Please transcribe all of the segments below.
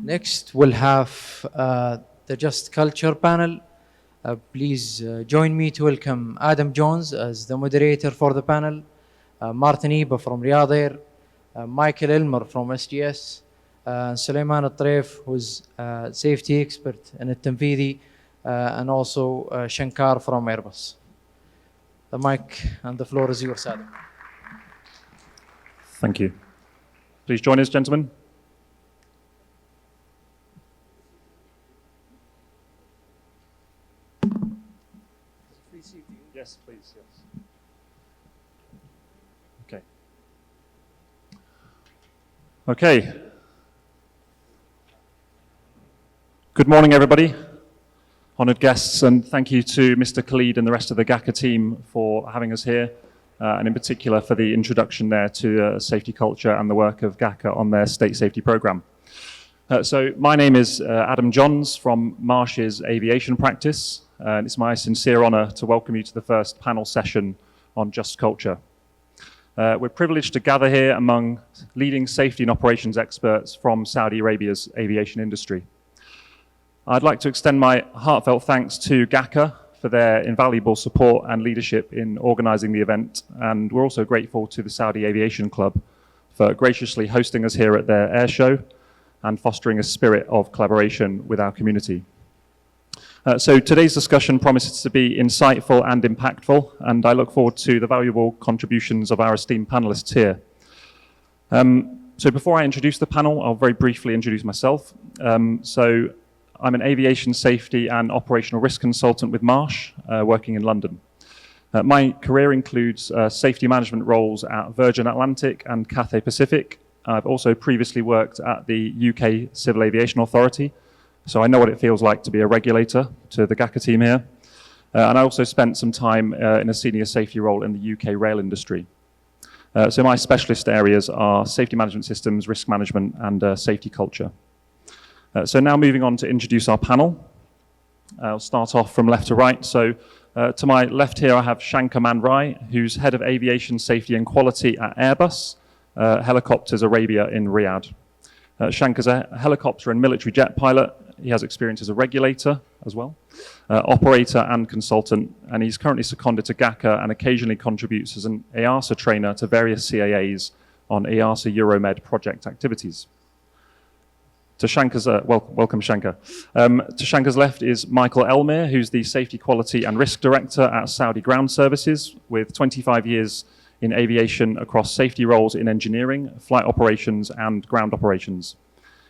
Next, we'll have the Just Culture panel. Please join me to welcome Adam Jones as the moderator for the panel, Martin Iba from Riyadh Air, Michael Elmer from SGS, Suleiman Al-Tareef, who's a safety expert in Al-Tanfidi, and also Shankar from Airbus. The mic and the floor is yours, Adam. Thank you. Please join us, gentlemen. Yes, please, yes. Okay. Okay. Good morning, everybody. Honored guests, and thank you to Mr. Khalid and the rest of the GACA team for having us here, and in particular for the introduction there to safety culture and the work of GACA on their state safety program. So my name is Adam Johns from Marsh's aviation practice, and it's my sincere honor to welcome you to the first panel session on just culture. We're privileged to gather here among leading safety and operations experts from Saudi Arabia's aviation industry. I'd like to extend my heartfelt thanks to GACA for their invaluable support and leadership in organizing the event, and we're also grateful to the Saudi Aviation Club for graciously hosting us here at their air show and fostering a spirit of collaboration with our community. So today's discussion promises to be insightful and impactful, and I look forward to the valuable contributions of our esteemed panelists here. So before I introduce the panel, I'll very briefly introduce myself. So I'm an aviation safety and operational risk consultant with Marsh, working in London. My career includes safety management roles at Virgin Atlantic and Cathay Pacific. I've also previously worked at the UK Civil Aviation Authority, so I know what it feels like to be a regulator to the GACA team here. And I also spent some time in a senior safety role in the UK rail industry. So my specialist areas are safety management systems, risk management, and safety culture. So now moving on to introduce our panel. I'll start off from left to right. So to my left here, I have Shankar Man Rai, who's head of aviation safety and quality at Airbus, Helicopters Arabia in Riyadh. Shankar's a helicopter and military jet pilot. He has experience as a regulator as well, operator and consultant, and he's currently seconded to GACA and occasionally contributes as an EASA trainer to various CAAs on EASA Euromed project activities. To Shankar's, welcome Shankar. To Shankar's left is Michael Elmer, who's the Safety, Quality and Risk Director at Saudi Ground Services, with 25 years in aviation across safety roles in engineering, flight operations and ground operations.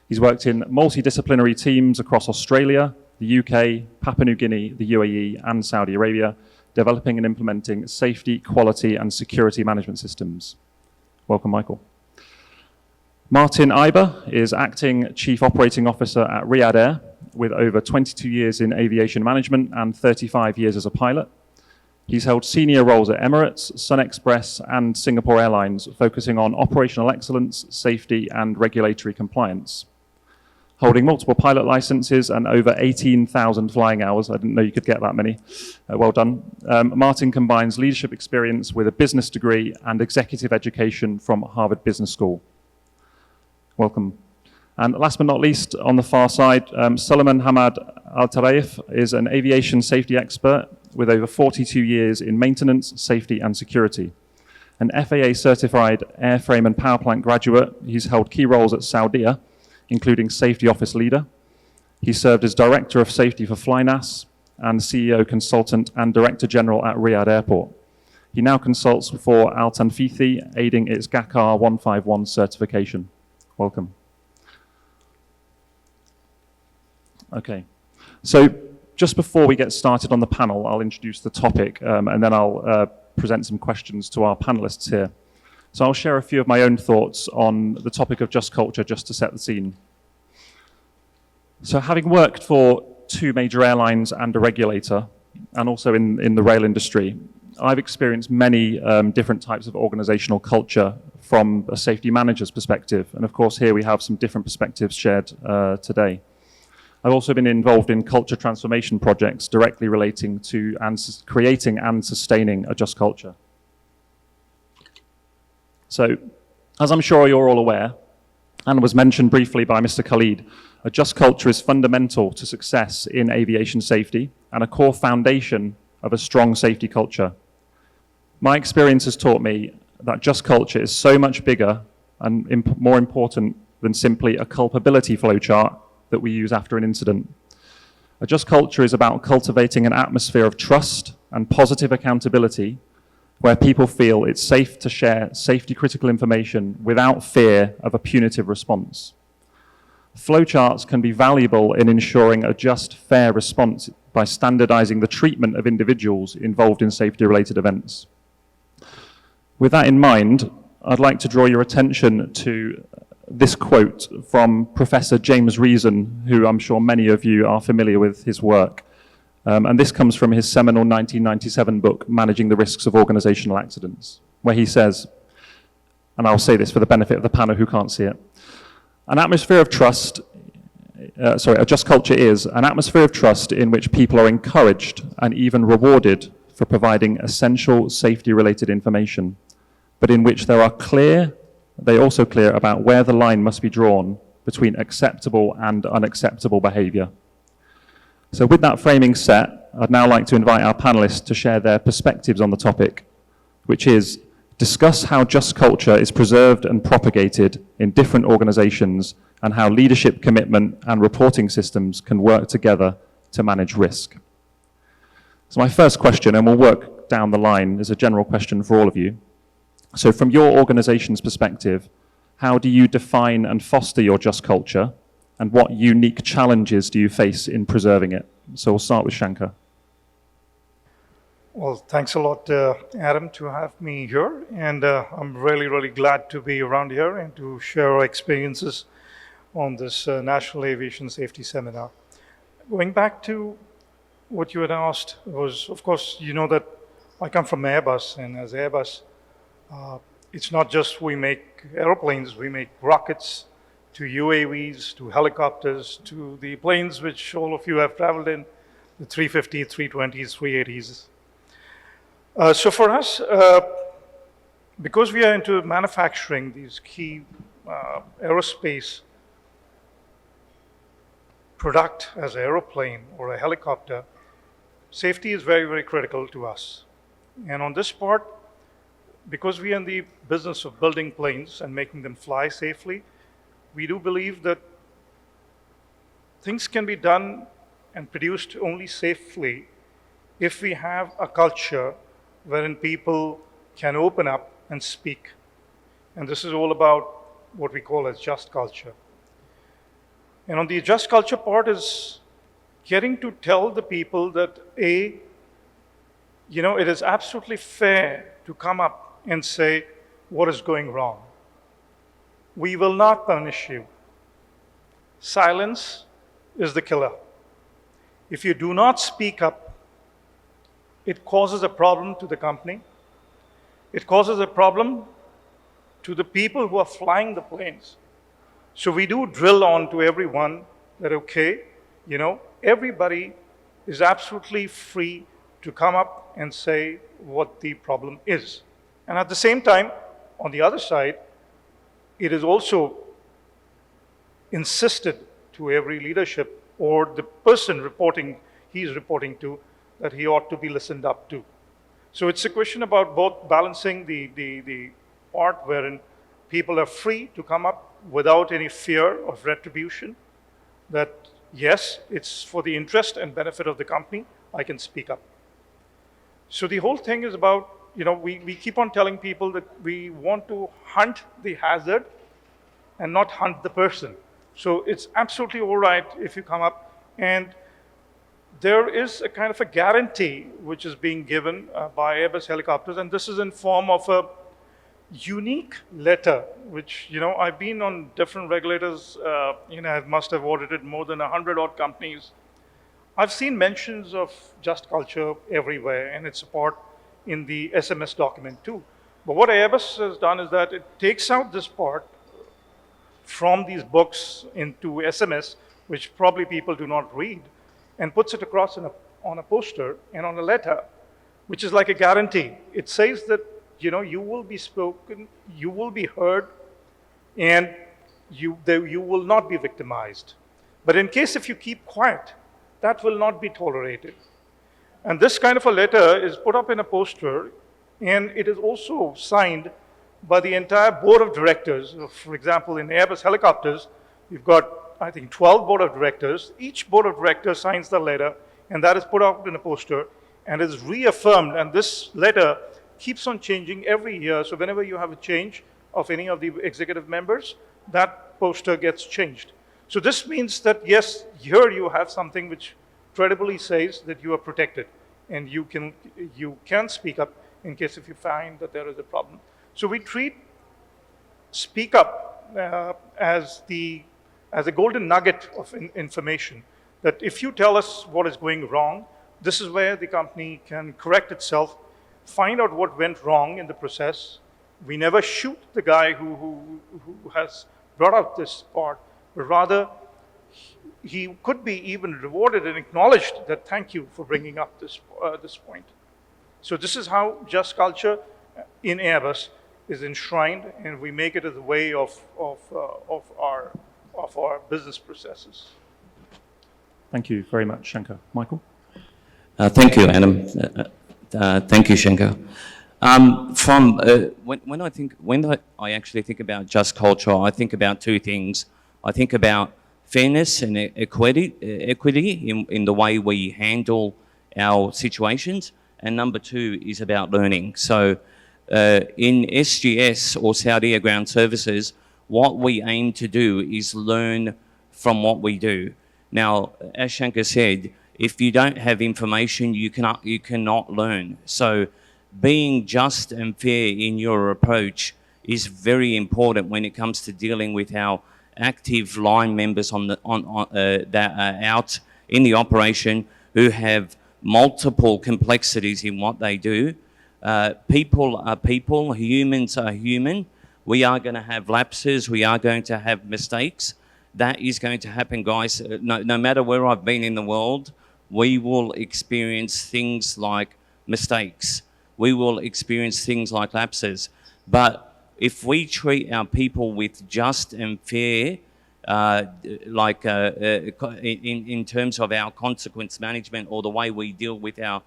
He's worked in multidisciplinary teams across Australia, the UK, Papua New Guinea, the UAE and Saudi Arabia, developing and implementing safety, quality and security management systems. Welcome, Michael. Martin Iba is Acting Chief Operating Officer at Riyadh Air, with over 22 years in aviation management and 35 years as a pilot. He's held senior roles at Emirates, Sun Express, and Singapore Airlines, focusing on operational excellence, safety, and regulatory compliance. Holding multiple pilot licenses and over 18,000 flying hours, I didn't know you could get that many, well done. Martin combines leadership experience with a business degree and executive education from Harvard Business School. Welcome. And last but not least, on the far side, Suleiman Hamad Al-Tareef is an aviation safety expert with over 42 years in maintenance, safety and security. An FAA certified airframe and power plant graduate, he's held key roles at Saudia, including safety office leader. He served as director of safety for Flynas and CEO consultant and director general at Riyadh Airport. He now consults for Al-Tanfithi, aiding its GACAR 151 certification. Welcome. Okay, so just before we get started on the panel, I'll introduce the topic and then I'll present some questions to our panelists here. So I'll share a few of my own thoughts on the topic of just culture, just to set the scene. So having worked for two major airlines and a regulator, and also in the rail industry, I've experienced many different types of organizational culture from a safety manager's perspective. And of course, here we have some different perspectives shared today. I've also been involved in culture transformation projects directly relating to creating and sustaining a just culture. So, as I'm sure you're all aware, and was mentioned briefly by Mr. Khalid, A just culture is fundamental to success in aviation safety and a core foundation of a strong safety culture. My experience has taught me that just culture is so much bigger and more important than simply a culpability flowchart that we use after an incident. A just culture is about cultivating an atmosphere of trust and positive accountability where people feel it's safe to share safety critical information without fear of a punitive response. Flowcharts can be valuable in ensuring a just, fair response by standardizing the treatment of individuals involved in safety-related events. With that in mind, I'd like to draw your attention to this quote from Professor James Reason, who I'm sure many of you are familiar with his work. And this comes from his seminal 1997 book, Managing the Risks of Organizational Accidents, where he says, and I'll say this for the benefit of the panel who can't see it, a just culture is an atmosphere of trust in which people are encouraged and even rewarded for providing essential safety-related information, but in which they're also clear about where the line must be drawn between acceptable and unacceptable behavior. So with that framing set, I'd now like to invite our panelists to share their perspectives on the topic, which is discuss how just culture is preserved and propagated in different organizations and how leadership commitment and reporting systems can work together to manage risk. So my first question, and we'll work down the line, is a general question for all of you. So from your organization's perspective, how do you define and foster your just culture? And what unique challenges do you face in preserving it? So we'll start with Shankar. Well, thanks a lot, Adam, to have me here. And I'm really, really glad to be around here and to share our experiences on this National Aviation Safety Seminar. Going back to what you had asked was, of course, you know that I come from Airbus, and as Airbus, it's not just we make airplanes, we make rockets, to UAVs, to helicopters, to the planes which all of you have traveled in, the 350, 320s, 380s. So for us, because we are into manufacturing these key aerospace product as an aeroplane or a helicopter, safety is very, very critical to us. And on this part, because we are in the business of building planes and making them fly safely, we do believe that things can be done and produced only safely if we have a culture wherein people can open up and speak. And this is all about what we call as just culture. And on the just culture part is getting to tell the people that it is absolutely fair to come up and say what is going wrong. We will not punish you. Silence is the killer. If you do not speak up, it causes a problem to the company. It causes a problem to the people who are flying the planes. So we do drill on to everyone that, everybody is absolutely free to come up and say what the problem is. And at the same time, on the other side, it is also insisted to every leadership or the person he's reporting to, that he ought to be listened up to. So it's a question about both balancing the part wherein people are free to come up without any fear of retribution, that yes, it's for the interest and benefit of the company, I can speak up. So the whole thing is about, we keep on telling people that we want to hunt the hazard and not hunt the person. So it's absolutely all right if you come up, and there is a kind of a guarantee which is being given by Airbus Helicopters, and this is in form of a unique letter, which, I've been on different regulators, I must have audited more than 100 odd companies. I've seen mentions of just culture everywhere, and it's a part in the SMS document too. But what Airbus has done is that it takes out this part from these books into SMS, which probably people do not read, and puts it across on a poster and on a letter, which is like a guarantee. It says that, you will be spoken, you will be heard, and you will not be victimized. But in case if you keep quiet, that will not be tolerated. And this kind of a letter is put up in a poster, and it is also signed by the entire board of directors. For example, in Airbus helicopters, we've got, I think, 12 board of directors. Each board of directors signs the letter, and that is put up in a poster and is reaffirmed. And this letter keeps on changing every year. So whenever you have a change of any of the executive members, that poster gets changed. So this means that, yes, here you have something which credibly says that you are protected and you can speak up in case if you find that there is a problem. So we treat speak up as a golden nugget of information, that if you tell us what is going wrong, this is where the company can correct itself, find out what went wrong in the process. We never shoot the guy who has brought out this part, but rather he could be even rewarded and acknowledged that thank you for bringing up this point. So this is how just culture in Airbus is enshrined, and we make it as a way of our business processes. Thank you very much, Shankar. Michael? Thank you, Adam. Thank you, Shankar. When I actually think about just culture, I think about two things. I think about fairness and equity in the way we handle our situations, and number two is about learning. So in SGS, or Saudi Ground Services, what we aim to do is learn from what we do. Now, as Shankar said, if you don't have information, you cannot learn. So being just and fair in your approach is very important when it comes to dealing with our active line members that are out in the operation who have multiple complexities in what they do. People are people, humans are human. We are going to have lapses, we are going to have mistakes. That is going to happen, guys. No matter where I've been in the world, we will experience things like mistakes. We will experience things like lapses. But if we treat our people with just and fair, in terms of our consequence management or the way we deal with our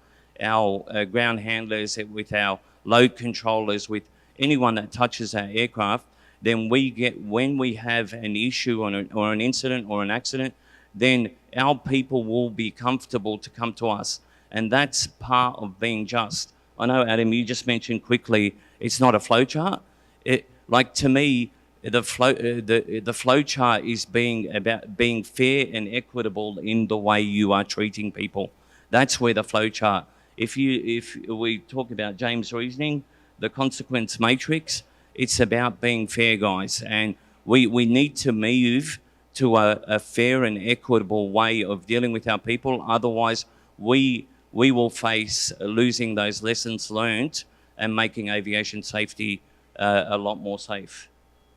ground handlers, with our load controllers, with anyone that touches our aircraft, then when we have an issue or an incident or an accident, then our people will be comfortable to come to us. And that's part of being just. I know, Adam, you just mentioned quickly, it's not a flow chart. To me, the flow chart is about being fair and equitable in the way you are treating people. That's where the flow chart. If we talk about James' reasoning, the consequence matrix, it's about being fair, guys. And we need to move to a fair and equitable way of dealing with our people. Otherwise, we will face losing those lessons learned and making aviation safety a lot more safe.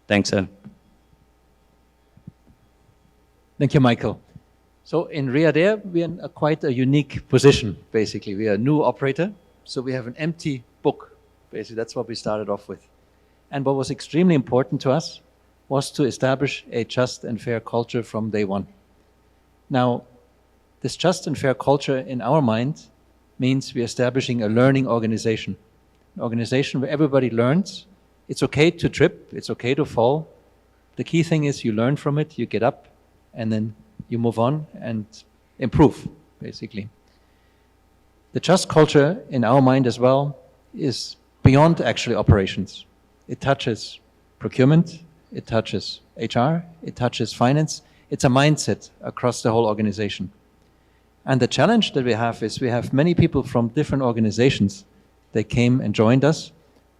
Thanks, Adam. Thank you, Michael. So in Riyadh Air, we are in quite a unique position, basically. We are a new operator, so we have an empty book. Basically, that's what we started off with. And what was extremely important to us was to establish a just and fair culture from day one. Now, this just and fair culture in our mind means we're establishing a learning organization. An organization where everybody learns. It's okay to trip, it's okay to fall. The key thing is you learn from it, you get up, and then you move on and improve, basically. The just culture in our mind as well is beyond actually operations. It touches procurement, it touches HR, it touches finance. It's a mindset across the whole organization. And the challenge that we have is we have many people from different organizations. They came and joined us,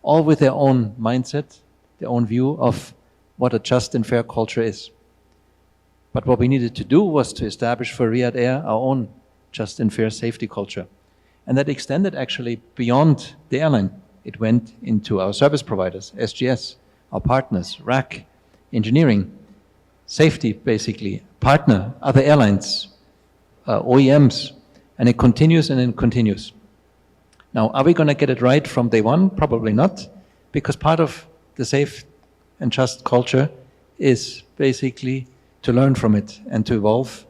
all with their own mindset, their own view of what a just and fair culture is. But what we needed to do was to establish for Riyadh Air our own just and fair safety culture. And that extended actually beyond the airline. It went into our service providers, SGS, our partners, RAC, engineering, safety basically, partner, other airlines, OEMs, and it continues and it continues. Now, are we going to get it right from day one? Probably not, because part of the safe and just culture is basically to learn from it and to evolve.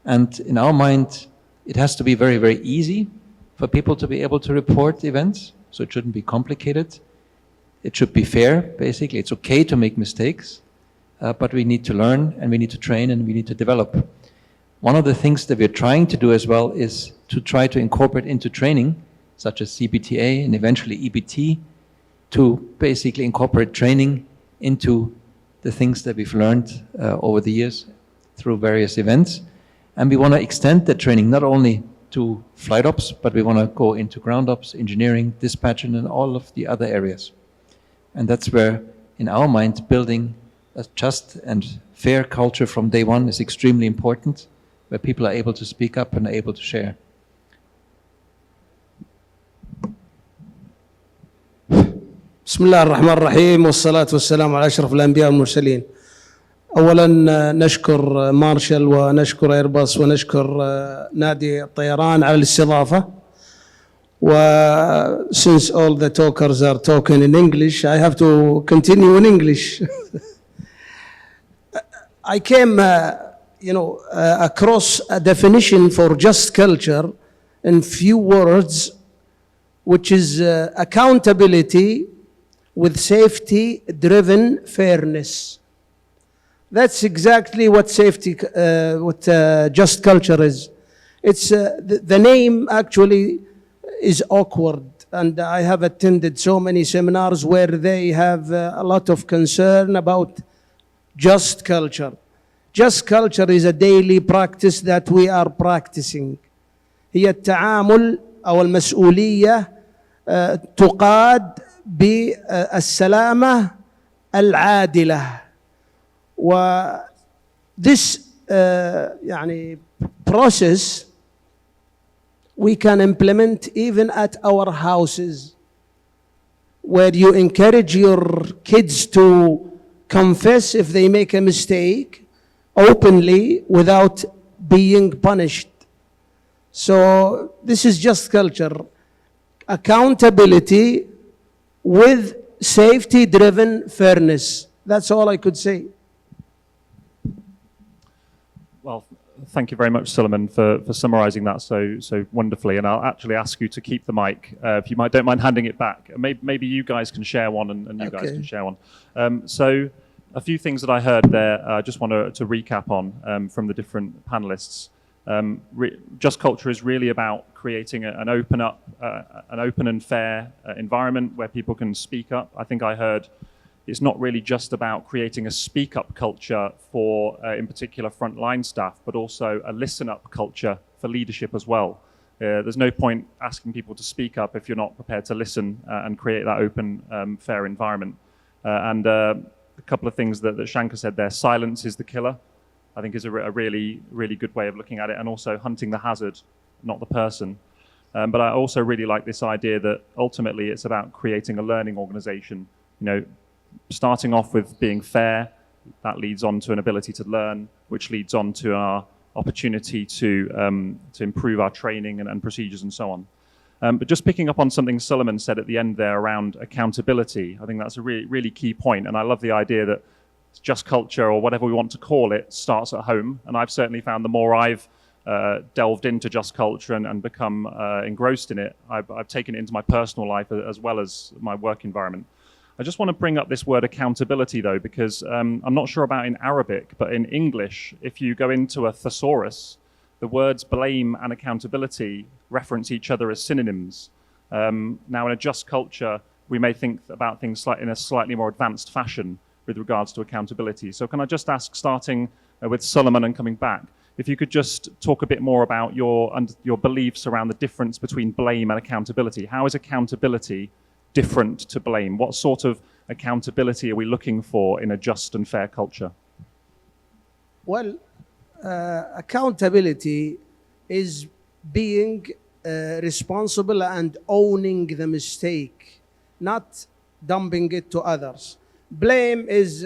And in our mind, it has to be very, very easy for people to be able to report events. So it shouldn't be complicated. It should be fair, basically. It's okay to make mistakes, but we need to learn and we need to train and we need to develop. One of the things that we're trying to do as well is to try to incorporate into training, such as CBTA and eventually EBT, to basically incorporate training into the things that we've learned over the years through various events. And we want to extend that training not only to flight ops, but we want to go into ground ops, engineering, dispatching, and all of the other areas. And that's where, in our mind, building a just and fair culture from day one is extremely important, where people are able to speak up and are able to share. بسم الله الرحمن الرحيم والصلاة والسلام على أشرف الأنبياء والمرسلين. أولا نشكر مارشال ونشكر ايرباص ونشكر نادي الطيران على الاستضافة. Since all the talkers are talking in English, I have to continue in English. I came, across a definition for just culture in few words, which is accountability with safety-driven fairness. That's exactly what just culture is. It's the name actually is awkward, and I have attended so many seminars where they have a lot of concern about just culture. Just culture is a daily practice that we are practicing. هي التعامل أو المسؤولية تقاد بالسلامة العادلة. This process we can implement even at our houses, where you encourage your kids to confess if they make a mistake openly without being punished. So this is just culture. Accountability with safety-driven fairness. That's all I could say. Well, thank you very much, Suleiman, for summarising that so wonderfully. And I'll actually ask you to keep the mic, if you don't mind handing it back. Maybe you guys can share one, and you guys can share one. So a few things that I heard there, I just want to recap on from the different panelists. Just culture is really about creating an open and fair environment where people can speak up. I think I heard it's not really just about creating a speak-up culture for, in particular, frontline staff, but also a listen-up culture for leadership as well. There's no point asking people to speak up if you're not prepared to listen and create that open, fair environment. And a couple of things that Shankar said there, silence is the killer, I think is a really, really good way of looking at it, and also hunting the hazard, not the person. But I also really like this idea that ultimately it's about creating a learning organization. Starting off with being fair, that leads on to an ability to learn, which leads on to our opportunity to improve our training and procedures and so on. But just picking up on something Suleiman said at the end there around accountability, I think that's a really, really key point. And I love the idea that just culture, or whatever we want to call it, starts at home. And I've certainly found the more I've delved into just culture and become engrossed in it, I've taken it into my personal life as well as my work environment. I just want to bring up this word accountability, though, because I'm not sure about in Arabic, but in English, if you go into a thesaurus, the words blame and accountability reference each other as synonyms. Now, in a just culture, we may think about things in a slightly more advanced fashion with regards to accountability. So can I just ask, starting with Suleiman and coming back, if you could just talk a bit more about your beliefs around the difference between blame and accountability. How is accountability different to blame? What sort of accountability are we looking for in a just and fair culture? Well, accountability is being responsible and owning the mistake, not dumping it to others. Blame is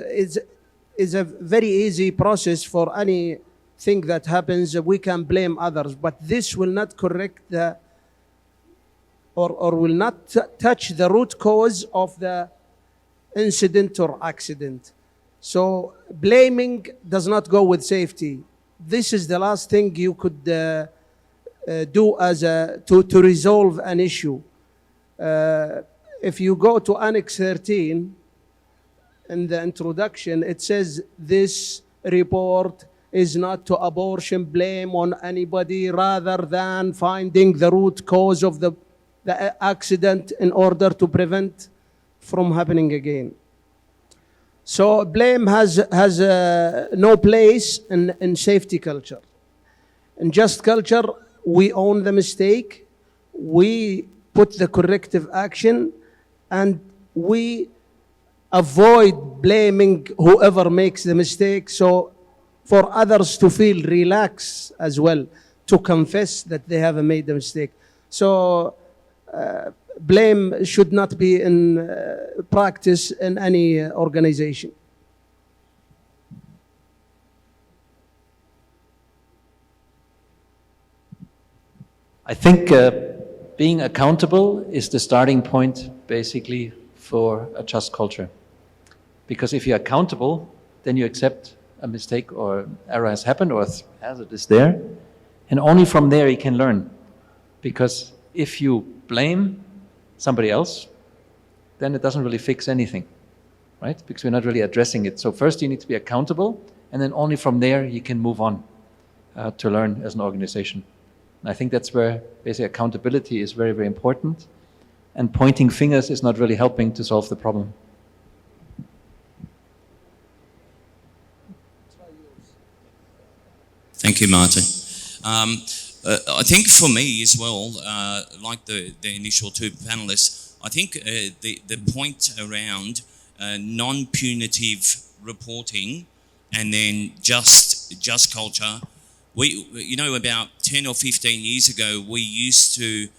a very easy process for anything that happens. We can blame others, but this will not correct or will not touch the root cause of the incident or accident. So blaming does not go with safety. This is the last thing you could do to resolve an issue. If you go to Annex 13, in the introduction, it says this report is not to abortion blame on anybody rather than finding the root cause of the accident in order to prevent from happening again. So blame has no place in safety culture. In just culture, we own the mistake, we put the corrective action, and we avoid blaming whoever makes the mistake, so for others to feel relaxed as well, to confess that they have made a mistake. So blame should not be in practice in any organization. I think being accountable is the starting point, basically, for a just culture. Because if you're accountable, then you accept a mistake or error has happened or hazard is there, and only from there you can learn. Because if you blame somebody else, then it doesn't really fix anything, right? Because we're not really addressing it. So first you need to be accountable, and then only from there you can move on to learn as an organization. And I think that's where basically accountability is very, very important, and pointing fingers is not really helping to solve the problem. Thank you, Martin. I think for me as well, like the initial two panelists, I think the point around non-punitive reporting and then just culture. You know, about 10 or 15 years ago, we used to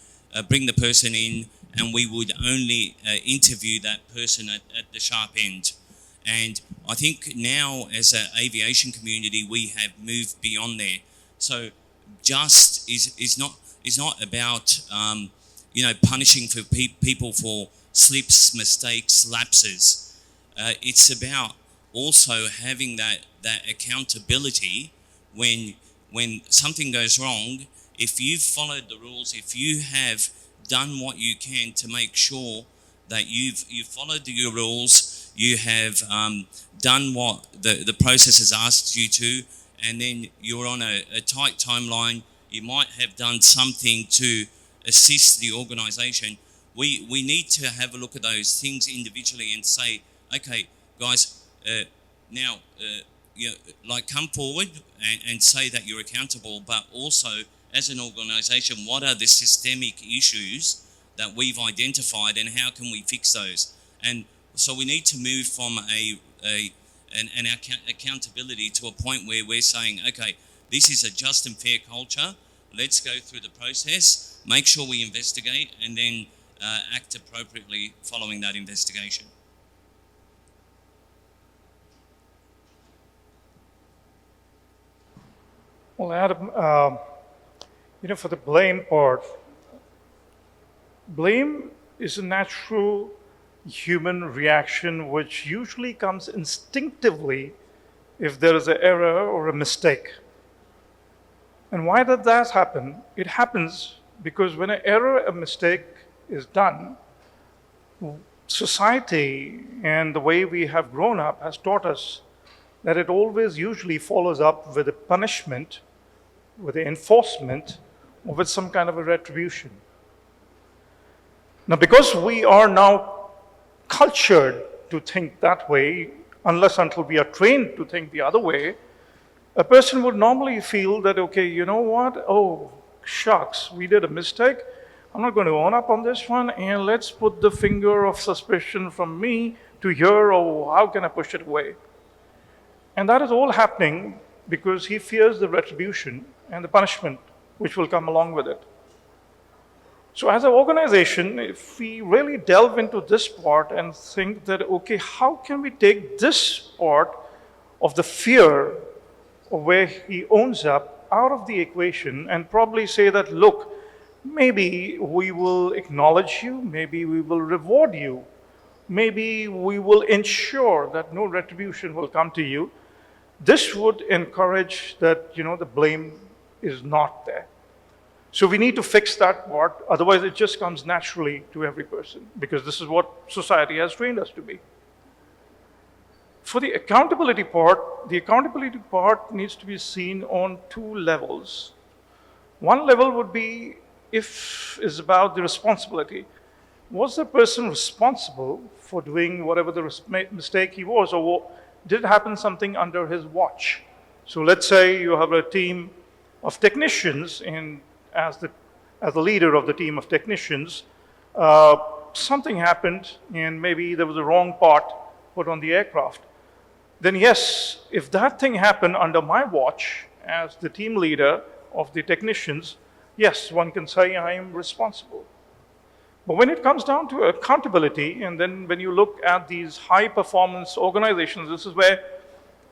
bring the person in and we would only interview that person at the sharp end. And I think now, as an aviation community, we have moved beyond there. So, just is not about you know, punishing for people for slips, mistakes, lapses. It's about also having that accountability when something goes wrong. If you've followed the rules, if you have done what you can to make sure that you've followed your rules, you have done what the process has asked you to, and then you're on a tight timeline, you might have done something to assist the organisation. We need to have a look at those things individually and say, okay, guys, now, you know, like, come forward and say that you're accountable, but also as an organisation, what are the systemic issues that we've identified and how can we fix those? And so we need to move from an accountability to a point where we're saying, okay, this is a just and fair culture. Let's go through the process, make sure we investigate, and then act appropriately following that investigation. Well, Adam, you know, for the blame part, blame is a natural human reaction which usually comes instinctively if there is an error or a mistake. And why does that happen? It happens because when an error, a mistake is done, society and the way we have grown up has taught us that it always usually follows up with a punishment, with the enforcement, or with some kind of a retribution. Now, because we are now cultured to think that way, unless until we are trained to think the other way, a person would normally feel that, okay, you know what? Oh, shucks, we did a mistake. I'm not going to own up on this one, and let's put the finger of suspicion from me to here, or how can I push it away? And that is all happening because he fears the retribution and the punishment which will come along with it. So as an organization, if we really delve into this part and think that, okay, how can we take this part of the fear of where he owns up out of the equation and probably say that, look, maybe we will acknowledge you, maybe we will reward you maybe we will ensure that no retribution will come to you. This would encourage that, the blame is not there. So we need to fix that part, otherwise it just comes naturally to every person, because this is what society has trained us to be. For the accountability part needs to be seen on two levels. One level would be is about the responsibility. Was the person responsible for doing whatever the mistake he was, or did it happen something under his watch? So let's say you have a team of technicians, and as the leader of the team of technicians, something happened, and maybe there was a wrong part put on the aircraft. Then yes, if that thing happened under my watch as the team leader of the technicians, yes, one can say I am responsible. But when it comes down to accountability, and then when you look at these high-performance organizations, this is where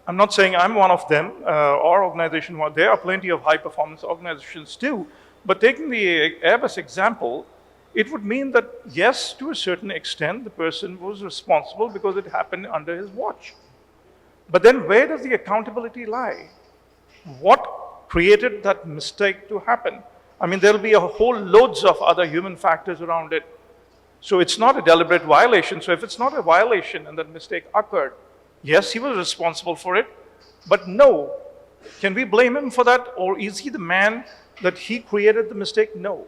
I'm not saying I'm one of them, our organization, there are plenty of high-performance organizations too, but taking the Airbus example, it would mean that, yes, to a certain extent, the person was responsible because it happened under his watch. But then where does the accountability lie? What created that mistake to happen? I mean, there'll be a whole loads of other human factors around it. So it's not a deliberate violation. So if it's not a violation and that mistake occurred, yes, he was responsible for it, but no. Can we blame him for that? Or is he the man that he created the mistake? No.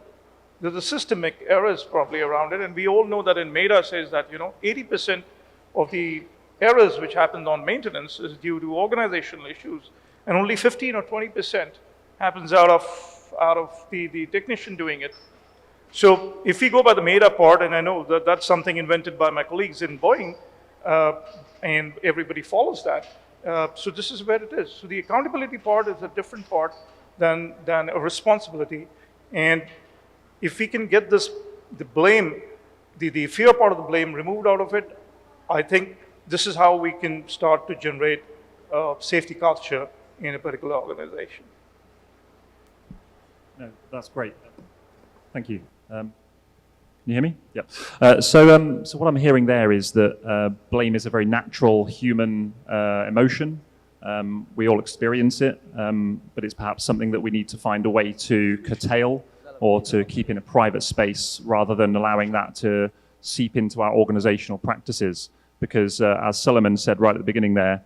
There's a systemic errors probably around it. And we all know that in MEDA says that, 80% of the errors which happen on maintenance is due to organizational issues, and only 15 or 20% happens out of the technician doing it. So if we go by the MEDA part, and I know that that's something invented by my colleagues in Boeing, and everybody follows that. So this is where it is. So the accountability part is a different part than a responsibility. And if we can get the blame, the fear part of the blame removed out of it, I think this is how we can start to generate safety culture in a particular organization. No, that's great. Thank you. Can you hear me? Yeah. So what I'm hearing there is that blame is a very natural human emotion. We all experience it, but it's perhaps something that we need to find a way to curtail or to keep in a private space rather than allowing that to seep into our organizational practices. Because as Solomon said right at the beginning there,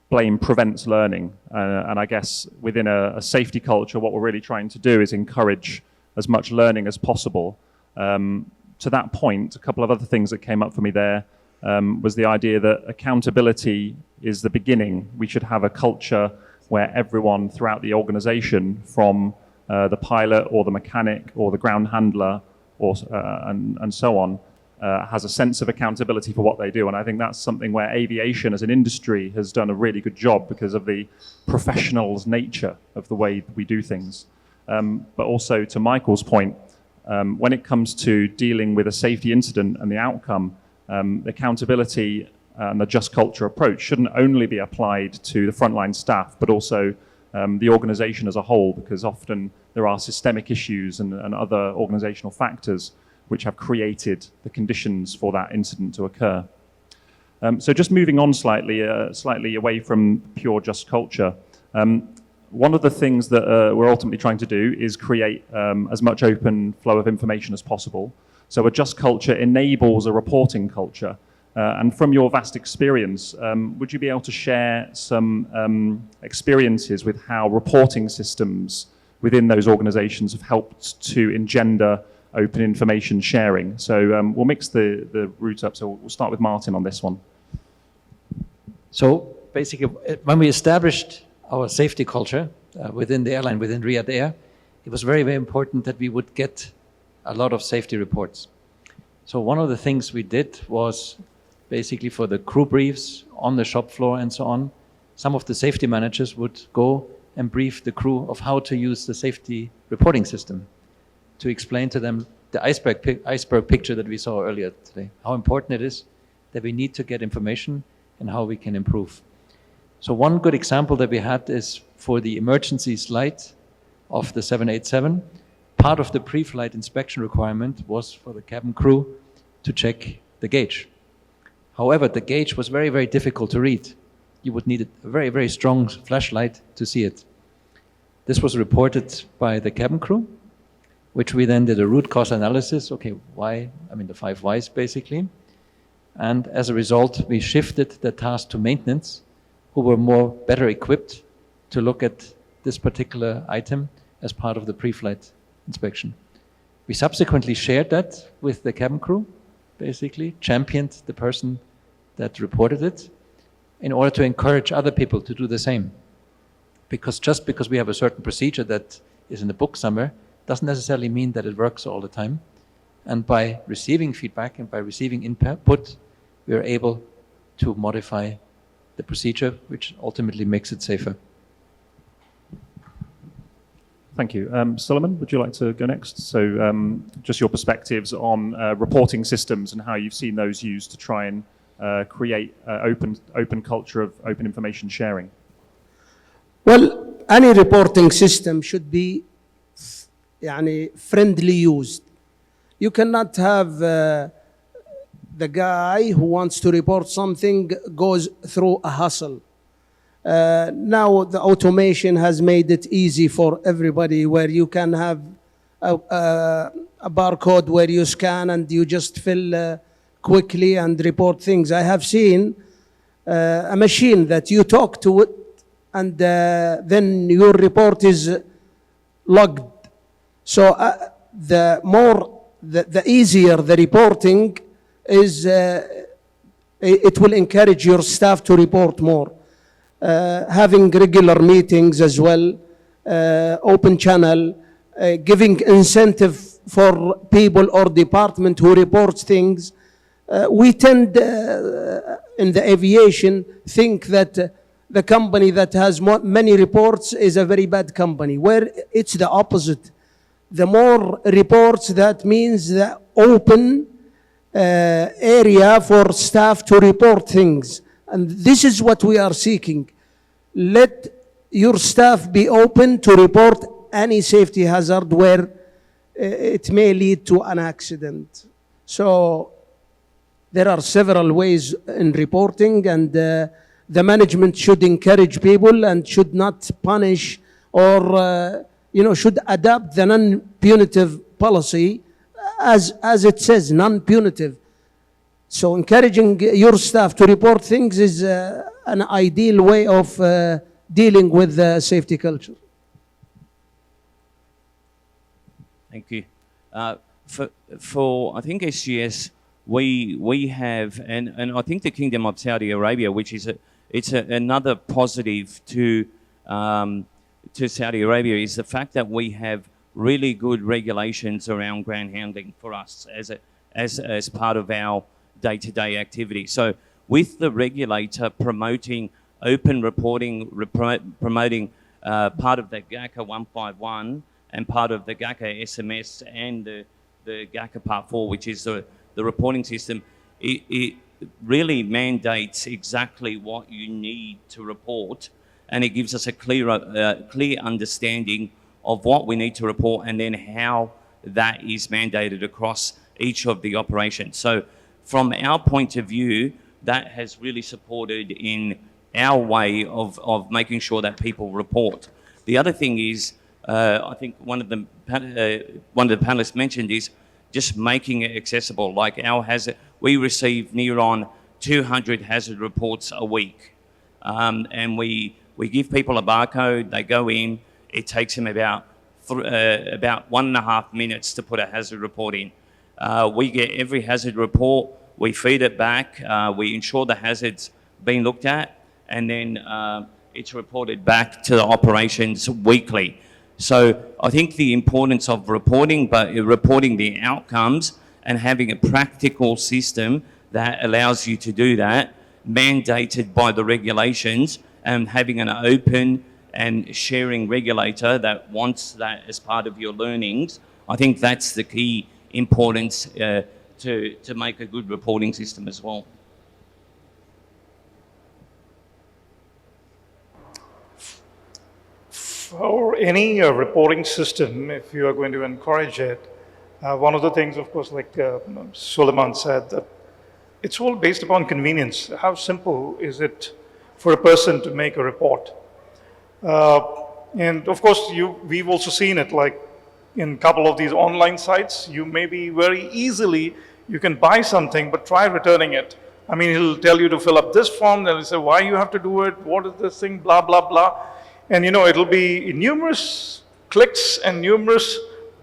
blame prevents learning. And I guess within a safety culture, what we're really trying to do is encourage as much learning as possible. To that point, a couple of other things that came up for me there was the idea that accountability is the beginning. We should have a culture where everyone throughout the organization, from the pilot or the mechanic or the ground handler and so on, has a sense of accountability for what they do. And I think that's something where aviation as an industry has done a really good job because of the professionals' nature of the way we do things. But also to Michael's point, when it comes to dealing with a safety incident and the outcome, accountability and the just culture approach shouldn't only be applied to the frontline staff, but also the organization as a whole, because often there are systemic issues and other organizational factors which have created the conditions for that incident to occur. So just moving on slightly away from pure just culture, one of the things that we're ultimately trying to do is create as much open flow of information as possible. So a just culture enables a reporting culture. And from your vast experience, would you be able to share some experiences with how reporting systems within those organizations have helped to engender open information sharing? So we'll mix the route up. So we'll start with Martin on this one. So basically, when we established our safety culture within the airline, within Riyadh Air, it was very, very important that we would get a lot of safety reports. So one of the things we did was basically for the crew briefs on the shop floor and so on, some of the safety managers would go and brief the crew of how to use the safety reporting system, to explain to them the iceberg picture that we saw earlier today, how important it is that we need to get information and how we can improve. So one good example that we had is for the emergency slide of the 787, part of the pre-flight inspection requirement was for the cabin crew to check the gauge. However, the gauge was very, very difficult to read. You would need a very, very strong flashlight to see it. This was reported by the cabin crew, which we then did a root cause analysis. Okay, why? I mean, the 5 whys basically. And as a result, we shifted the task to maintenance, who were better equipped to look at this particular item as part of the pre-flight inspection. We subsequently shared that with the cabin crew, basically, championed the person that reported it in order to encourage other people to do the same. Because just because we have a certain procedure that is in the book somewhere doesn't necessarily mean that it works all the time. And by receiving feedback and by receiving input, we are able to modify the procedure, which ultimately makes it safer. Thank you. Solomon, would you like to go next? So just your perspectives on reporting systems and how you've seen those used to try and create open culture of open information sharing. Well, any reporting system should be friendly used. You cannot have the guy who wants to report something goes through a hustle. Now the automation has made it easy for everybody, where you can have a barcode where you scan and you just fill quickly and report things. I have seen a machine that you talk to it and then your report is logged. So the easier the reporting is, it will encourage your staff to report more. Having regular meetings as well, open channel, giving incentive for people or department who reports things. We tend in the aviation think that the company that has many reports is a very bad company, where it's the opposite. The more reports, that means the open area for staff to report things. And this is what we are seeking. Let your staff be open to report any safety hazard where it may lead to an accident. So there are several ways in reporting, and the management should encourage people and should not punish or should adapt the non-punitive policy as it says, non-punitive. So encouraging your staff to report things is an ideal way of dealing with the safety culture. Thank you. For I think SGS, we have, and I think the Kingdom of Saudi Arabia, which is another positive to Saudi Arabia, is the fact that we have really good regulations around ground handling for us as part of our day-to-day activity. So with the regulator promoting open reporting, promoting part of the GACA 151 and part of the GACA SMS and the GACA Part 4, which is the reporting system, it really mandates exactly what you need to report, and it gives us a clear understanding of what we need to report and then how that is mandated across each of the operations. So from our point of view, that has really supported in our way of making sure that people report. The other thing is, I think one of the panelists mentioned, is just making it accessible. Like our hazard, we receive near on 200 hazard reports a week, and we give people a barcode. They go in. It takes them about 1.5 minutes to put a hazard report in. We get every hazard report. We feed it back. We ensure the hazard's been looked at, and then it's reported back to the operations weekly. So I think the importance of reporting, but reporting the outcomes and having a practical system that allows you to do that, mandated by the regulations, and having an open and sharing regulator that wants that as part of your learnings. I think that's the key importance to make a good reporting system as well. For any reporting system, if you are going to encourage it, one of the things, of course, like Suleiman said, that it's all based upon convenience. How simple is it for a person to make a report? And of course, we've also seen it like in a couple of these online sites. You maybe very easily, you can buy something, but try returning it. I mean, he'll tell you to fill up this form, then he'll say, why you have to do it, what is this thing, blah, blah, blah. And it'll be numerous clicks and numerous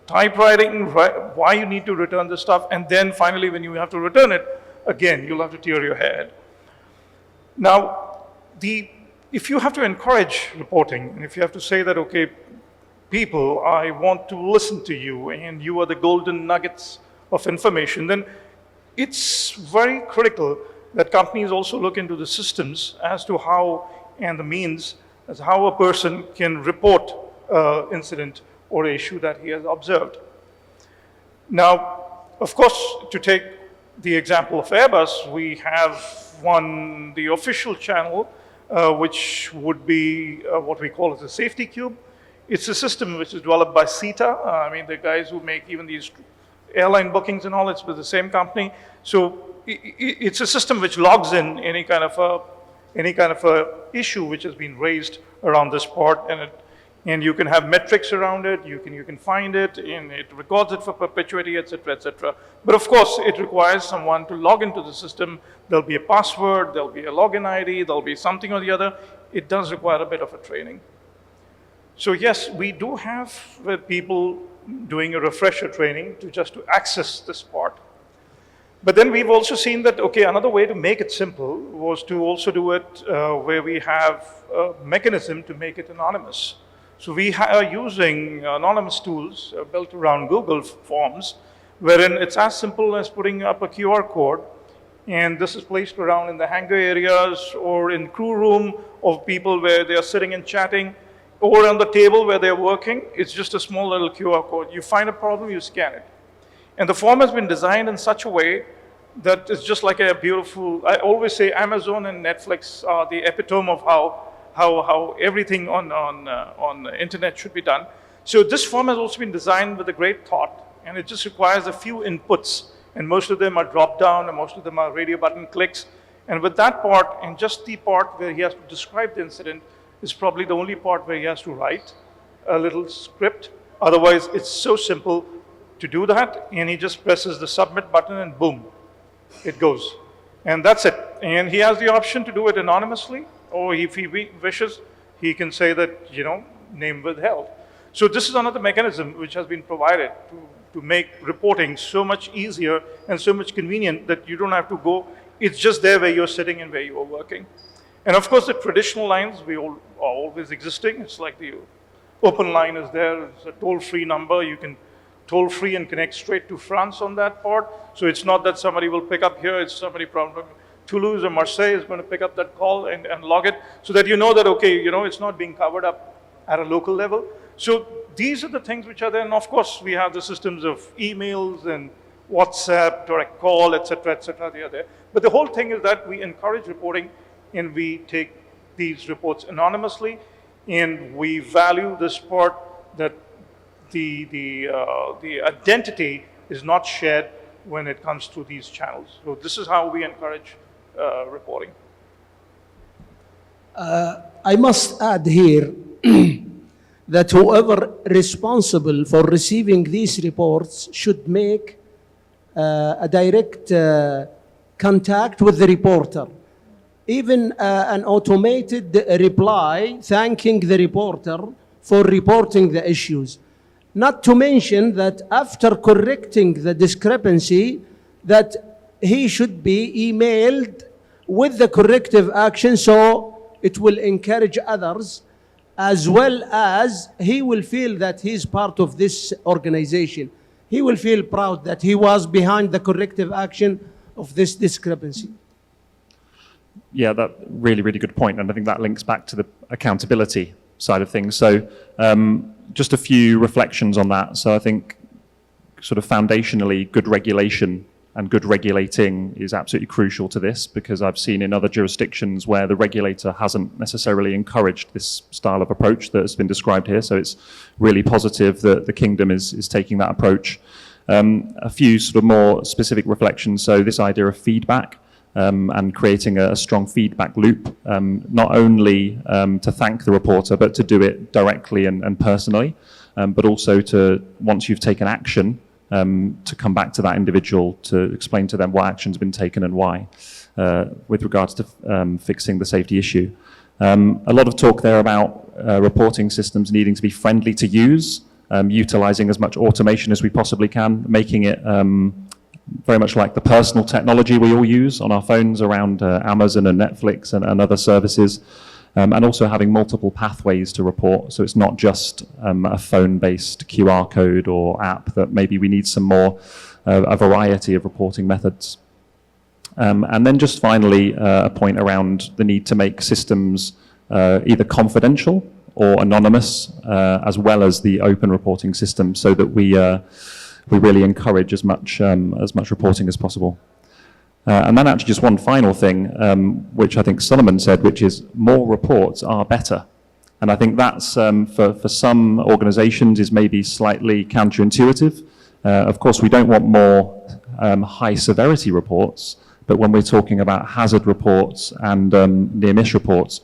typewriting, why you need to return this stuff, and then finally when you have to return it, again, you'll have to tear your head. Now, if you have to encourage reporting, and if you have to say that, okay, people, I want to listen to you, and you are the golden nuggets of information, then it's very critical that companies also look into the systems as to how, and the means, as how a person can report incident or issue that he has observed. Now, of course, to take the example of Airbus, we have the official channel, which would be what we call as a safety cube. It's a system which is developed by CETA. I mean, the guys who make even these airline bookings and all, it's with the same company. So it's a system which logs in any kind of a issue which has been raised around this part, and you can have metrics around it. You can find it, and it records it for perpetuity, etc., etc. But of course, it requires someone to log into the system. There'll be a password, there'll be a login ID, there'll be something or the other. It does require a bit of a training. So yes, we do have people doing a refresher training to access this part. But then we've also seen that, okay, another way to make it simple was to also do it where we have a mechanism to make it anonymous. So we are using anonymous tools built around Google Forms, wherein it's as simple as putting up a QR code, and this is placed around in the hangar areas or in crew room of people where they are sitting and chatting, or on the table where they're working. It's just a small little QR code. You find a problem, you scan it. And the form has been designed in such a way that it's just like a beautiful, I always say Amazon and Netflix are the epitome of how everything on the internet should be done. So this form has also been designed with a great thought, and it just requires a few inputs, and most of them are drop down, and most of them are radio button clicks. And with that part, and just the part where he has to describe the incident, is probably the only part where he has to write a little script. Otherwise, it's so simple to do that, and he just presses the submit button and boom, it goes. And that's it. And he has the option to do it anonymously, or if he wishes, he can say that, name withheld. So this is another mechanism which has been provided to make reporting so much easier and so much convenient that you don't have to go. It's just there where you're sitting and where you are working. And of course, the traditional lines are always existing. It's like the open line is there. It's a toll-free number. You can toll-free and connect straight to France on that part. So it's not that somebody will pick up here. It's somebody from Toulouse or Marseille is going to pick up that call and log it, so that you know that, okay, it's not being covered up at a local level. So these are the things which are there. And of course, we have the systems of emails and WhatsApp, direct call, etc., etc. They are there. But the whole thing is that we encourage reporting, and we take these reports anonymously, and we value this part that the identity is not shared when it comes to these channels. So this is how we encourage reporting. I must add here that whoever responsible for receiving these reports should make a direct contact with the reporter. Even an automated reply thanking the reporter for reporting the issues. Not to mention that after correcting the discrepancy, that he should be emailed with the corrective action, so it will encourage others, as well as he will feel that he's part of this organization. He will feel proud that he was behind the corrective action of this discrepancy. Yeah, that really, really good point. And I think that links back to the accountability side of things. So just a few reflections on that. So I think sort of foundationally, good regulation and good regulating is absolutely crucial to this, because I've seen in other jurisdictions where the regulator hasn't necessarily encouraged this style of approach that has been described here. So it's really positive that the Kingdom is taking that approach. A few sort of more specific reflections. So this idea of feedback. and creating a strong feedback loop, not only to thank the reporter, but to do it directly and personally, but also to, once you've taken action, to come back to that individual to explain to them what action's been taken and why, with regards to fixing the safety issue. A lot of talk there about reporting systems needing to be friendly to use, utilizing as much automation as we possibly can, making it very much like the personal technology we all use on our phones around Amazon and Netflix and other services, and also having multiple pathways to report. So it's not just a phone-based QR code or app, that maybe we need some more, a variety of reporting methods. And then just finally, a point around the need to make systems either confidential or anonymous, as well as the open reporting system, so that we really encourage as much reporting as possible. And then actually just one final thing, which I think Solomon said, which is more reports are better. And I think that's, for some organizations, is maybe slightly counterintuitive. Of course, we don't want more high severity reports, but when we're talking about hazard reports and near-miss reports,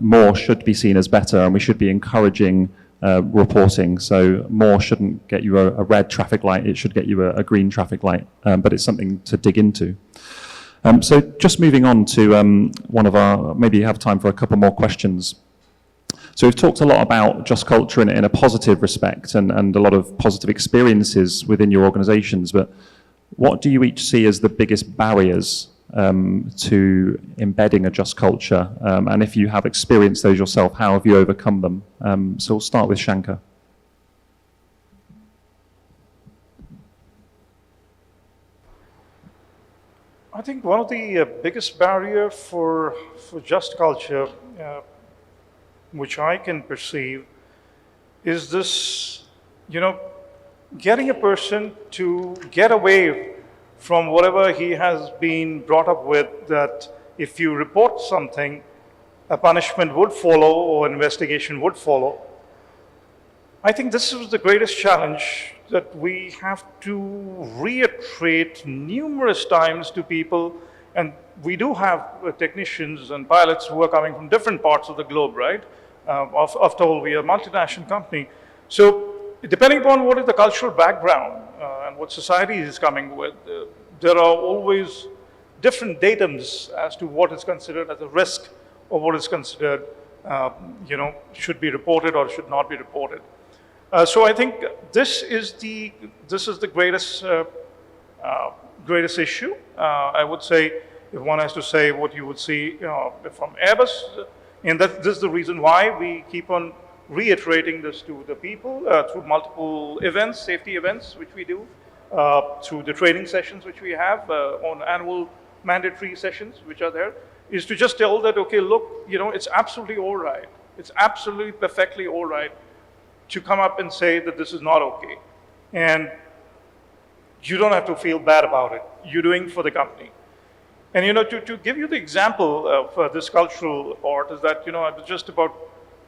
more should be seen as better, and we should be encouraging reporting. So more shouldn't get you a red traffic light, it should get you a green traffic light, but it's something to dig into. So just moving on to one of our, maybe you have time for a couple more questions. So we've talked a lot about Just Culture in a positive respect and a lot of positive experiences within your organizations, but what do you each see as the biggest barriers to embedding a Just Culture? And if you have experienced those yourself, how have you overcome them? So we'll start with Shankar. I think one of the biggest barrier for Just Culture, which I can perceive, is this, getting a person to get away from whatever he has been brought up with, that if you report something, a punishment would follow or investigation would follow. I think this is the greatest challenge that we have to reiterate numerous times to people. And we do have technicians and pilots who are coming from different parts of the globe, right? After all, we are a multinational company. So depending upon what is the cultural background and what society is coming with, there are always different datums as to what is considered as a risk or what is considered, should be reported or should not be reported. So I think this is the greatest greatest issue. I would say, if one has to say what you would see from Airbus, and this is the reason why we keep on reiterating this to the people through multiple events, safety events, which we do, through the training sessions which we have on annual mandatory sessions which are there, is to just tell that, okay, look, it's absolutely all right. It's absolutely perfectly all right to come up and say that this is not okay. And you don't have to feel bad about it. You're doing for the company. And to give you the example of this cultural part is that, I was just about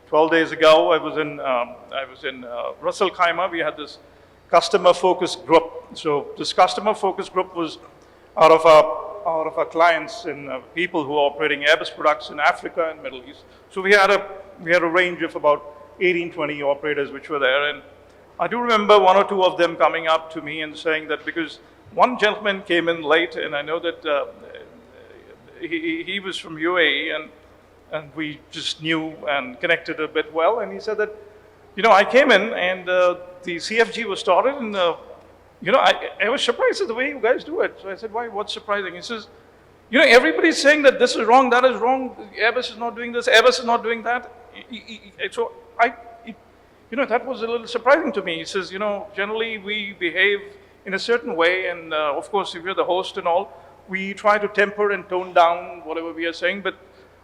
12 days ago, I was in Russell Khimah. We had this customer focus group. So this customer focus group was out of our clients and people who are operating Airbus products in Africa and Middle East. So we had a range of about 18, 20 operators which were there. And I do remember one or two of them coming up to me and saying that, because one gentleman came in late, and I know that he was from UAE, and we just knew and connected a bit well. And he said that, I came in and the CFG was started, and I was surprised at the way you guys do it. So I said, why? What's surprising? He says, everybody's saying that this is wrong, that is wrong. Airbus is not doing this, Airbus is not doing that. So that was a little surprising to me. He says, generally we behave in a certain way, and of course, if you're the host and all, we try to temper and tone down whatever we are saying. But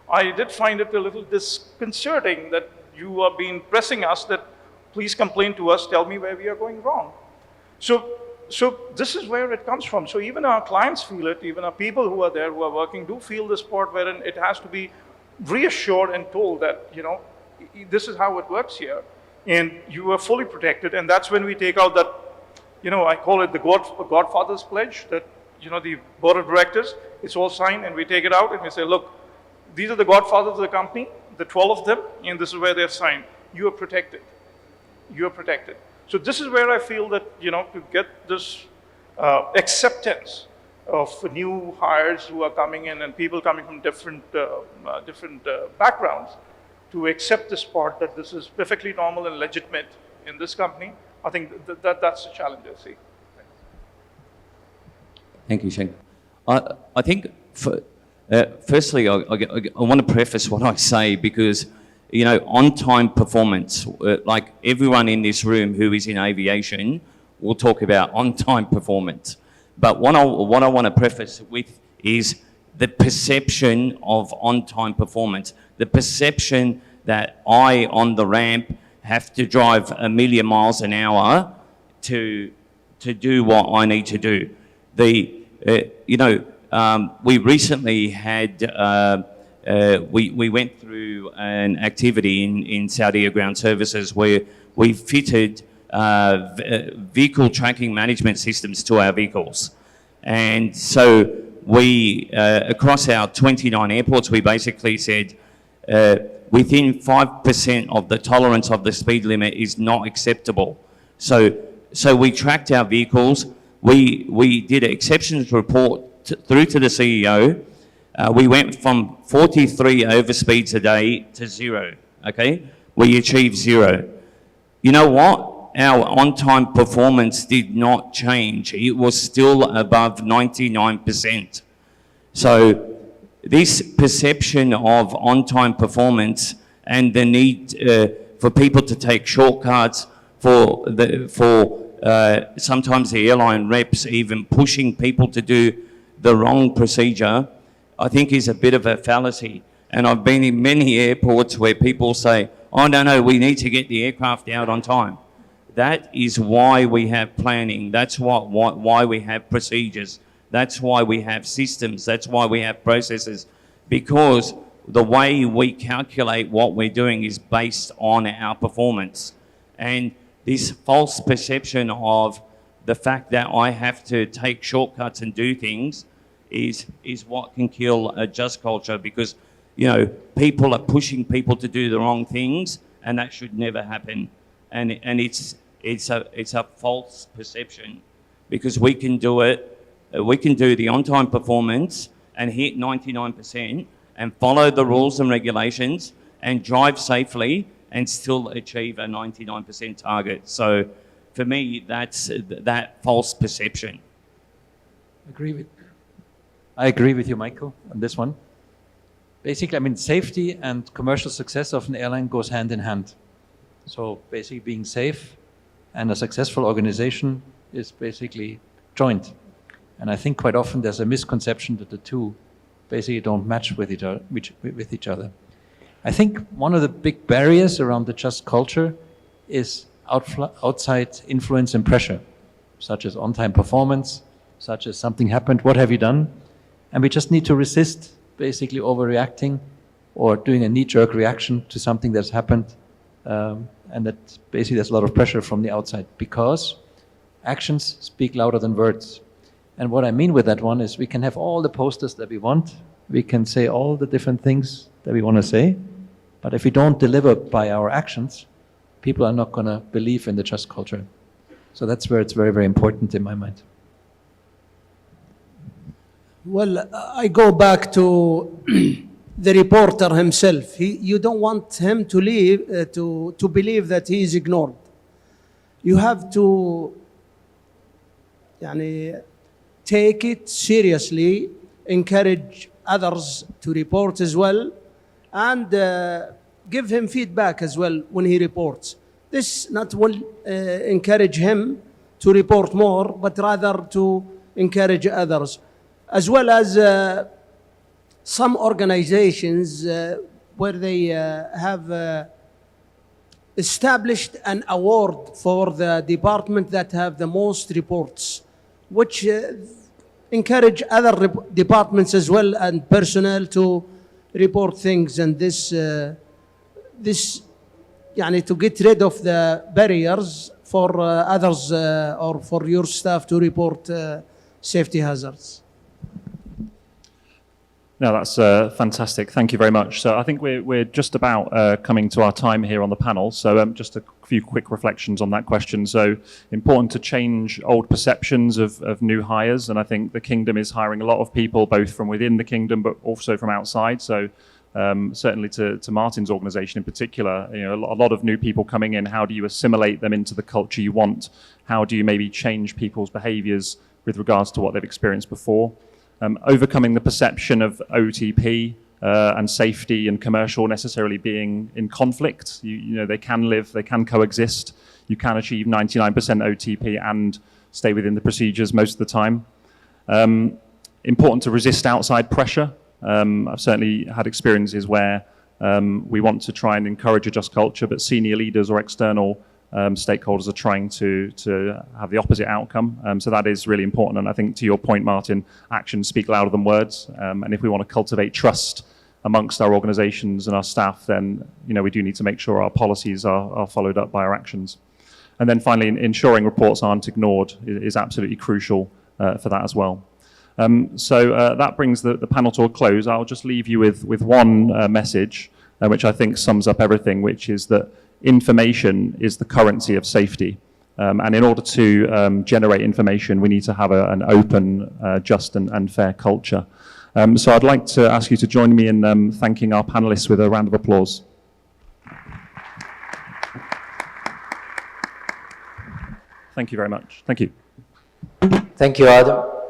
I did find it a little disconcerting that you are pressing us that please complain to us, tell me where we are going wrong. So this is where it comes from. So even our clients feel it, even our people who are there, who are working, do feel this part wherein it has to be reassured and told that, this is how it works here. And you are fully protected. And that's when we take out that, I call it the Godfather's pledge, that, the board of directors. It's all signed, and we take it out and we say, look, these are the godfathers of the company, the 12 of them, and this is where they're signed. You are protected. You are protected. So this is where I feel that, to get this acceptance of new hires who are coming in and people coming from different backgrounds, to accept this part that this is perfectly normal and legitimate in this company, I think that's the challenge I see. Thank you, Shane. I think, firstly, I want to preface what I say because, on-time performance, like everyone in this room who is in aviation will talk about on-time performance. But what I want to preface with is the perception of on-time performance, the perception that I, on the ramp, have to drive 1,000,000 miles an hour to do what I need to do. We recently had, we went through an activity in Saudi Ground Services where we fitted vehicle tracking management systems to our vehicles. And so we, across our 29 airports, we basically said, within 5% of the tolerance of the speed limit is not acceptable. So we tracked our vehicles. We did an exceptions report through to the CEO. We went from 43 overspeeds a day to 0, okay? We achieved 0. You know what? Our on-time performance did not change. It was still above 99%. So this perception of on-time performance and the need for people to take shortcuts, for sometimes the airline reps even pushing people to do the wrong procedure, I think is a bit of a fallacy. And I've been in many airports where people say, oh, no, we need to get the aircraft out on time. That is why we have planning. That's why we have procedures. That's why we have systems. That's why we have processes. Because the way we calculate what we're doing is based on our performance. And this false perception of the fact that I have to take shortcuts and do things is what can kill a just culture, because people are pushing people to do the wrong things, and that should never happen. And it's a false perception, because we can do it. We can do the on-time performance and hit 99% and follow the rules and regulations and drive safely and still achieve a 99% target. So for me, that's that false perception. I agree with you, Michael, on this one. Basically, safety and commercial success of an airline goes hand in hand. So basically being safe and a successful organization is basically joint. And I think quite often there's a misconception that the two basically don't match with each other. I think one of the big barriers around the just culture is outside influence and pressure, such as on-time performance, such as something happened, what have you done? And we just need to resist basically overreacting or doing a knee-jerk reaction to something that's happened. And that basically there's a lot of pressure from the outside, because actions speak louder than words. And what I mean with that one is we can have all the posters that we want. We can say all the different things that we want to say. But if we don't deliver by our actions, people are not going to believe in the just culture. So that's where it's very, very important in my mind. Well, I go back to the reporter himself. You don't want him to leave, to believe that he is ignored. You have to take it seriously, encourage others to report as well, and give him feedback as well when he reports. This not will encourage him to report more, but rather to encourage others. As well as some organizations where they have established an award for the department that have the most reports, which encourage other departments as well and personnel to report things. And this to get rid of the barriers for others or for your staff to report safety hazards. No, that's fantastic. Thank you very much. So I think we're just about coming to our time here on the panel. So just a few quick reflections on that question. So important to change old perceptions of new hires. And I think the Kingdom is hiring a lot of people, both from within the Kingdom, but also from outside. So certainly to Martin's organization in particular, you know, a lot of new people coming in. How do you assimilate them into the culture you want? How do you maybe change people's behaviors with regards to what they've experienced before? Overcoming the perception of OTP and safety and commercial necessarily being in conflict. You know, they can coexist. You can achieve 99% OTP and stay within the procedures most of the time. Important to resist outside pressure. I've certainly had experiences where we want to try and encourage a just culture, but senior leaders or external stakeholders are trying to have the opposite outcome. So that is really important. And I think to your point, Martin, actions speak louder than words. And if we want to cultivate trust amongst our organizations and our staff, then you know we do need to make sure our policies are followed up by our actions. And then finally, ensuring reports aren't ignored is absolutely crucial for that as well. So that brings the panel to a close. I'll just leave you with one message, which I think sums up everything, which is that information is the currency of safety. And in order to generate information, we need to have an open, just and fair culture. So I'd like to ask you to join me in thanking our panelists with a round of applause. Thank you very much. Thank you. Thank you, Adam.